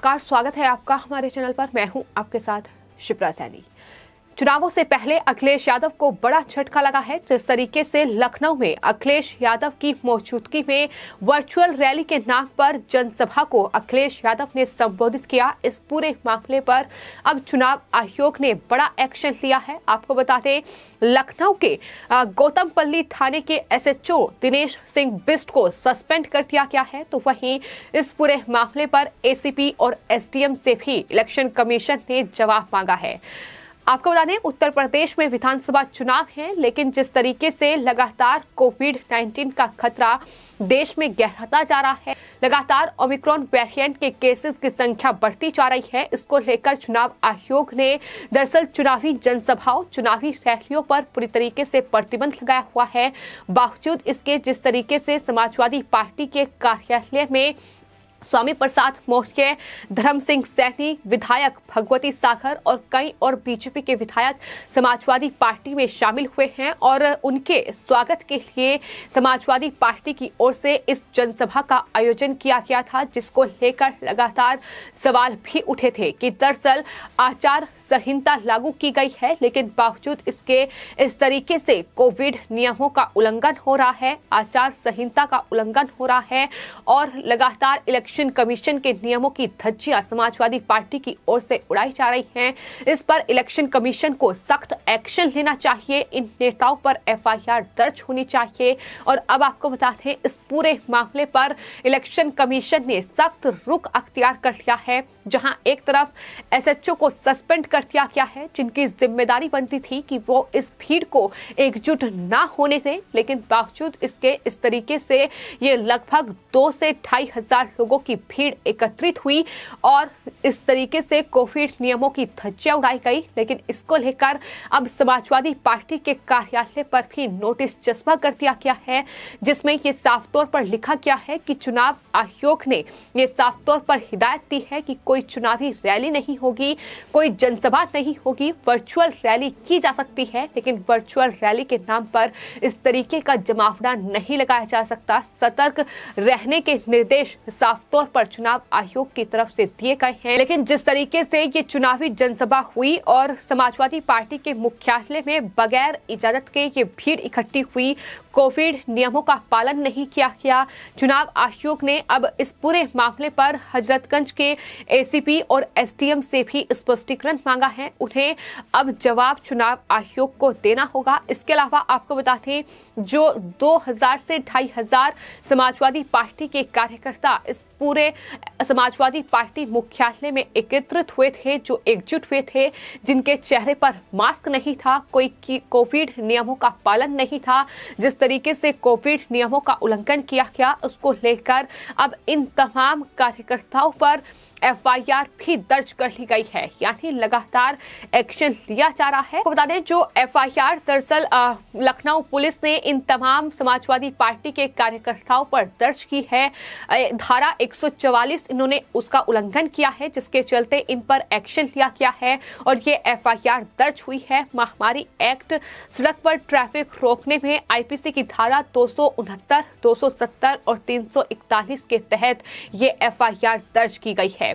नमस्कार, स्वागत है आपका हमारे चैनल पर। मैं हूं आपके साथ शिप्रा सैनी। चुनावों से पहले अखिलेश यादव को बड़ा झटका लगा है। जिस तरीके से लखनऊ में अखिलेश यादव की मौजूदगी में वर्चुअल रैली के नाम पर जनसभा को अखिलेश यादव ने संबोधित किया, इस पूरे मामले पर अब चुनाव आयोग ने बड़ा एक्शन लिया है। आपको बता दें, लखनऊ के गौतमपल्ली थाने के एसएचओ दिनेश सिंह बिष्ट को सस्पेंड कर दिया गया है। तो वहीं इस पूरे मामले पर एसीपी और एसडीएम से भी इलेक्शन कमीशन ने जवाब मांगा है। आपको बता दें, उत्तर प्रदेश में विधानसभा चुनाव है, लेकिन जिस तरीके से लगातार कोविड-19 का खतरा देश में गहराता जा रहा है, लगातार ओमिक्रॉन वेरिएंट के केसेस की संख्या बढ़ती जा रही है, इसको लेकर चुनाव आयोग ने दरअसल चुनावी जनसभाओं, चुनावी रैलियों पर पूरी तरीके से प्रतिबंध लगाया हुआ है। बावजूद इसके जिस तरीके से समाजवादी पार्टी के कार्यालय में स्वामी प्रसाद मौर्य, धर्म सिंह सैनी, विधायक भगवती सागर और कई और बीजेपी के विधायक समाजवादी पार्टी में शामिल हुए हैं और उनके स्वागत के लिए समाजवादी पार्टी की ओर से इस जनसभा का आयोजन किया गया था, जिसको लेकर लगातार सवाल भी उठे थे कि दरअसल आचार संहिता लागू की गई है, लेकिन बावजूद इसके इस तरीके से कोविड नियमों का उल्लंघन हो रहा है, आचार संहिता का उल्लंघन हो रहा है और लगातार इलेक्शन कमीशन के नियमों की धज्जियां समाजवादी पार्टी की ओर से उड़ाई जा रही हैं। इस पर इलेक्शन कमीशन को सख्त एक्शन लेना चाहिए, इन नेताओं पर एफआईआर दर्ज होनी चाहिए। और अब आपको बताते हैं, इस पूरे मामले पर इलेक्शन कमीशन ने सख्त रुख अख्तियार कर लिया है, जहां एक तरफ एसएचओ को सस्पेंड कर दिया गया है, जिनकी जिम्मेदारी बनती थी कि वो इस भीड़ को एकजुट ना होने दें, लेकिन बावजूद इसके इस तरीके से ये लगभग 2 से 2.5 हजार लोगों की भीड़ एकत्रित हुई और इस तरीके से कोविड नियमों की धज्जियां उड़ाई गई। लेकिन इसको लेकर अब समाजवादी पार्टी के कार्यालय पर भी नोटिस चस्पा कर दिया गया है, जिसमें ये साफ तौर पर लिखा गया है कि चुनाव आयोग ने ये साफ तौर पर हिदायत दी है कि कोई चुनावी रैली नहीं होगी, कोई जनसभा नहीं होगी, वर्चुअल रैली की जा सकती है, लेकिन वर्चुअल रैली के नाम पर इस तरीके का जमावड़ा नहीं लगाया जा सकता। सतर्क रहने के निर्देश साफ तौर पर चुनाव आयोग की तरफ से दिए गए हैं। लेकिन जिस तरीके से ये चुनावी जनसभा हुई और समाजवादी पार्टी के मुख्यालय में बगैर इजाजत के ये भीड़ इकट्ठी हुई, कोविड नियमों का पालन नहीं किया गया, चुनाव आयोग ने अब इस पूरे मामले पर हजरतगंज के एसीपी और एसडीएम से भी स्पष्टीकरण मांगा है। उन्हें अब जवाब चुनाव आयोग को देना होगा। इसके अलावा आपको बताते हैं, जो 2000 से 2500 समाजवादी पार्टी के कार्यकर्ता इस पूरे समाजवादी पार्टी मुख्यालय में एकत्रित हुए थे, जो एकजुट हुए थे, जिनके चेहरे पर मास्क नहीं था, कोई कोविड नियमों का पालन नहीं था, जिस तरीके से कोविड नियमों का उल्लंघन किया गया, उसको लेकर अब इन तमाम कार्यकर्ताओं पर एफआईआर भी दर्ज कर ली गई है, यानी लगातार एक्शन लिया जा रहा है। बता दें, जो एफआईआर दरअसल लखनऊ पुलिस ने इन तमाम समाजवादी पार्टी के कार्यकर्ताओं पर दर्ज की है, धारा 144 इन्होंने उसका उल्लंघन किया है, जिसके चलते इन पर एक्शन लिया गया है और ये एफआईआर दर्ज हुई है। महामारी एक्ट, सड़क पर ट्रैफिक रोकने में आईपीसी की धारा 269, 270 और 341 के तहत ये एफआईआर दर्ज की गई है।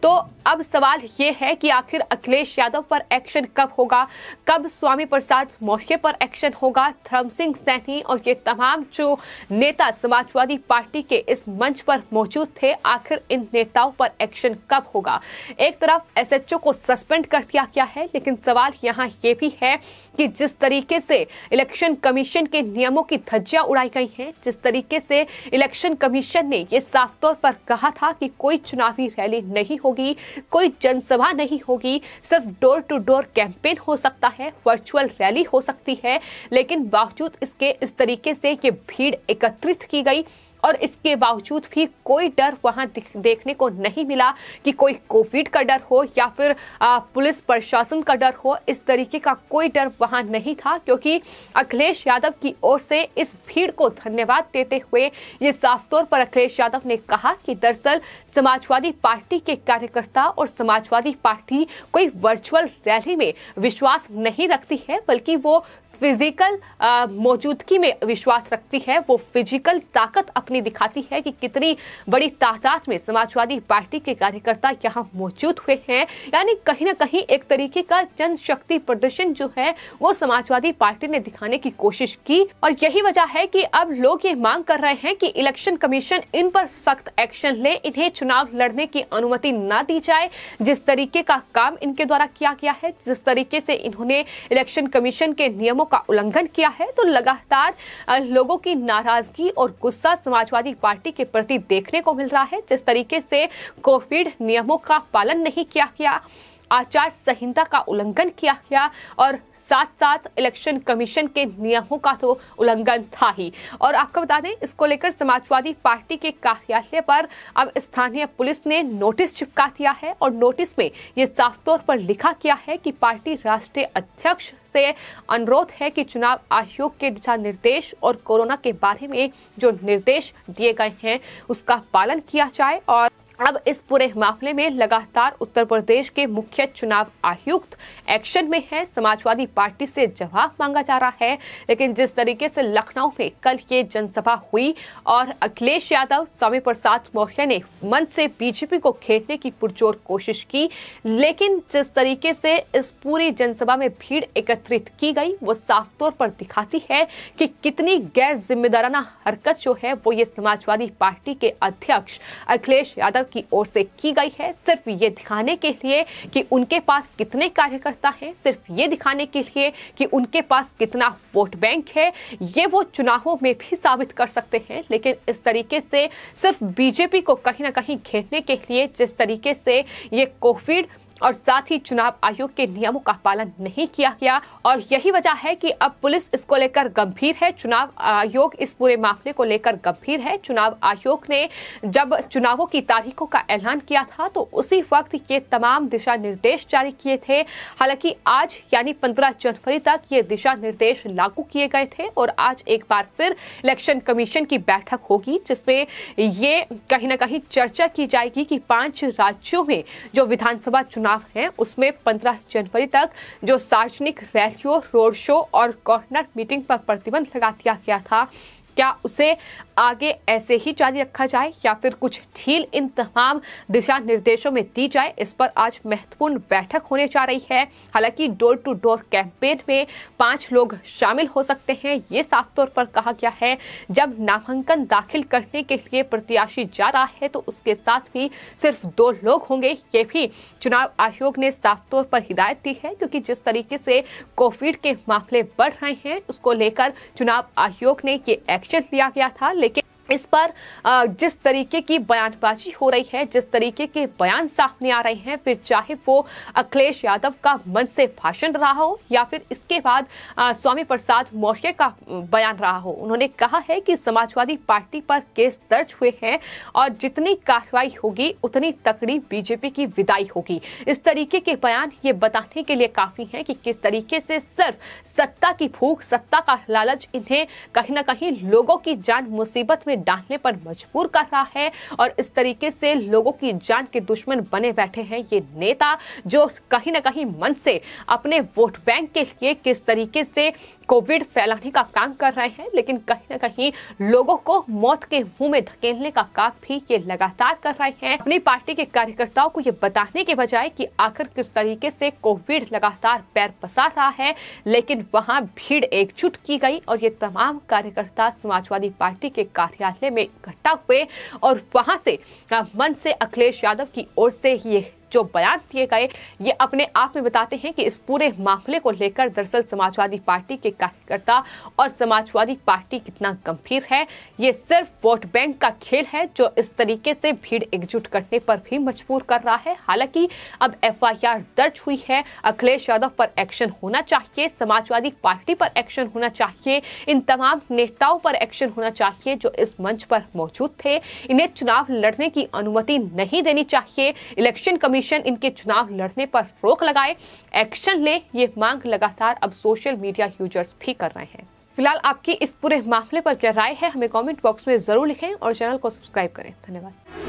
तो अब सवाल ये है कि आखिर अखिलेश यादव पर एक्शन कब होगा, कब स्वामी प्रसाद मौर्य पर एक्शन होगा, धर्म सिंह सैनी और ये तमाम जो नेता समाजवादी पार्टी के इस मंच पर मौजूद थे, आखिर इन नेताओं पर एक्शन कब होगा। एक तरफ एसएचओ को सस्पेंड कर दिया गया है, लेकिन सवाल यहाँ ये भी है कि जिस तरीके से इलेक्शन कमीशन के नियमों की धज्जियां उड़ाई गई हैं, जिस तरीके से इलेक्शन कमीशन ने ये साफ तौर पर कहा था कि कोई चुनावी रैली नहीं होगी, कोई जनसभा नहीं होगी, सिर्फ डोर टू डोर कैंपेन हो सकता है, वर्चुअल रैली हो सकती है, लेकिन बावजूद इसके इस तरीके से ये भीड़ एकत्रित की गई और इसके बावजूद भी कोई डर वहां देखने को नहीं मिला कि कोई कोविड का डर हो या फिर पुलिस प्रशासन का डर हो। इस तरीके का कोई डर वहां नहीं था, क्योंकि अखिलेश यादव की ओर से इस भीड़ को धन्यवाद देते हुए ये साफ तौर पर अखिलेश यादव ने कहा कि दरअसल समाजवादी पार्टी के कार्यकर्ता और समाजवादी पार्टी कोई वर्चुअल रैली में विश्वास नहीं रखती है, बल्कि वो फिजिकल मौजूदगी में विश्वास रखती है, वो फिजिकल ताकत अपनी दिखाती है कि कितनी बड़ी तादाद में समाजवादी पार्टी के कार्यकर्ता यहाँ मौजूद हुए हैं। यानी कहीं ना कहीं एक तरीके का जनशक्ति प्रदर्शन जो है वो समाजवादी पार्टी ने दिखाने की कोशिश की, और यही वजह है कि अब लोग ये मांग कर रहे हैं कि इलेक्शन कमीशन इन पर सख्त एक्शन ले, इन्हें चुनाव लड़ने की अनुमति ना दी जाए। जिस तरीके का काम इनके द्वारा किया गया है, जिस तरीके से इन्होंने इलेक्शन कमीशन के नियमों का उल्लंघन किया है, तो लगातार लोगों की नाराजगी और गुस्सा समाजवादी पार्टी के प्रति देखने को मिल रहा है। जिस तरीके से कोविड नियमों का पालन नहीं किया गया, आचार संहिता का उल्लंघन किया गया, और साथ साथ इलेक्शन कमीशन के नियमों का तो उल्लंघन था ही। और आपको बता दें, इसको लेकर समाजवादी पार्टी के कार्यालय पर अब स्थानीय पुलिस ने नोटिस चिपका दिया है, और नोटिस में ये साफ तौर पर लिखा गया है कि पार्टी राष्ट्रीय अध्यक्ष से अनुरोध है कि चुनाव आयोग के दिशा निर्देश और कोरोना के बारे में जो निर्देश दिए गए हैं उसका पालन किया जाए। और अब इस पूरे मामले में लगातार उत्तर प्रदेश के मुख्य चुनाव आयुक्त एक्शन में है। समाजवादी पार्टी से जवाब मांगा जा रहा है, लेकिन जिस तरीके से लखनऊ में कल ये जनसभा हुई और अखिलेश यादव, स्वामी प्रसाद मौर्य ने मन से बीजेपी को घेरने की पुरजोर कोशिश की, लेकिन जिस तरीके से इस पूरी जनसभा में भीड़ एकत्रित की गई वो साफ तौर पर दिखाती है कि कितनी गैर जिम्मेदाराना हरकत जो है वो ये समाजवादी पार्टी के अध्यक्ष अखिलेश यादव की ओर से की गई है, सिर्फ ये दिखाने के लिए कि उनके पास कितने कार्यकर्ता हैं, सिर्फ ये दिखाने के लिए कि उनके पास कितना वोट बैंक है। ये वो चुनावों में भी साबित कर सकते हैं, लेकिन इस तरीके से सिर्फ बीजेपी को कहीं ना कहीं घेरने के लिए जिस तरीके से ये कोविड और साथ ही चुनाव आयोग के नियमों का पालन नहीं किया गया, और यही वजह है कि अब पुलिस इसको लेकर गंभीर है। चुनाव आयोग इस पूरे मामले को लेकर गंभीर है। चुनाव आयोग ने जब चुनावों की तारीखों का ऐलान किया था तो उसी वक्त ये तमाम दिशा निर्देश जारी किए थे। हालांकि आज यानी 15 जनवरी तक ये दिशा निर्देश लागू किए गए थे, और आज एक बार फिर इलेक्शन कमीशन की बैठक होगी जिसमें ये कहीं ना कहीं चर्चा की जाएगी कि 5 राज्यों में जो विधानसभा चुनाव हैं उसमें 15 जनवरी तक जो सार्वजनिक रैलियों, रोड शो और कॉर्नर मीटिंग पर प्रतिबंध लगा दिया गया था, क्या उसे आगे ऐसे ही जारी रखा जाए या फिर कुछ ढील इन तमाम दिशा निर्देशों में दी जाए। इस पर आज महत्वपूर्ण बैठक होने जा रही है। हालांकि डोर टू डोर कैंपेन में 5 लोग शामिल हो सकते हैं, ये साफ तौर पर कहा गया है। जब नामांकन दाखिल करने के लिए प्रत्याशी जा रहा है तो उसके साथ भी सिर्फ 2 लोग होंगे, ये भी चुनाव आयोग ने साफ तौर पर हिदायत दी है, क्योंकि जिस तरीके से कोविड के मामले बढ़ रहे हैं उसको लेकर चुनाव आयोग ने ये एक्शन लिया गया था। लेकिन इस पर जिस तरीके की बयानबाजी हो रही है, जिस तरीके के बयान सामने आ रहे हैं, फिर चाहे वो अखिलेश यादव का मन से भाषण रहा हो या फिर इसके बाद स्वामी प्रसाद मौर्य का बयान रहा हो, उन्होंने कहा है कि समाजवादी पार्टी पर केस दर्ज हुए हैं और जितनी कार्रवाई होगी उतनी तकड़ी बीजेपी की विदाई होगी। इस तरीके के बयान ये बताने के लिए काफी है कि किस तरीके से सिर्फ सत्ता की भूख, सत्ता का लालच इन्हें कहीं ना कहीं लोगों की जान मुसीबत में डालने पर मजबूर कर रहा है, और इस तरीके से लोगों की जान के दुश्मन बने बैठे हैं ये नेता, जो कहीं ना कहीं मन से अपने वोट बैंक के लिए किस तरीके से कोविड फैलाने का काम कर रहे हैं, लेकिन कहीं ना कहीं लोगों को मौत के मुंह में धकेलने का काम भी ये लगातार कर रहे हैं। अपनी पार्टी के कार्यकर्ताओं को ये बताने के बजाय कि आखिर किस तरीके से कोविड लगातार पैर पसार रहा है, लेकिन वहां भीड़ एकजुट की गई और ये तमाम कार्यकर्ता समाजवादी पार्टी के कार्यालय में इकट्ठा हुए, और वहां से मन से अखिलेश यादव की ओर से ये जो बयान दिए गए ये अपने आप में बताते हैं कि इस पूरे मामले को लेकर दरअसल समाजवादी पार्टी के कार्यकर्ता और समाजवादी पार्टी कितना गंभीर है। ये सिर्फ वोट बैंक का खेल है जो इस तरीके से भीड़ एकजुट करने पर भी मजबूर कर रहा है। हालांकि अब FIR दर्ज हुई है, अखिलेश यादव पर एक्शन होना चाहिए, समाजवादी पार्टी पर एक्शन होना चाहिए, इन तमाम नेताओं पर एक्शन होना चाहिए जो इस मंच पर मौजूद थे। इन्हें चुनाव लड़ने की अनुमति नहीं देनी चाहिए, इलेक्शन कमीशन इनके चुनाव लड़ने पर रोक लगाए, एक्शन ले, ये मांग लगातार अब सोशल मीडिया यूजर्स भी कर रहे हैं। फिलहाल आपकी इस पूरे मामले पर क्या राय है हमें कमेंट बॉक्स में जरूर लिखें और चैनल को सब्सक्राइब करें। धन्यवाद।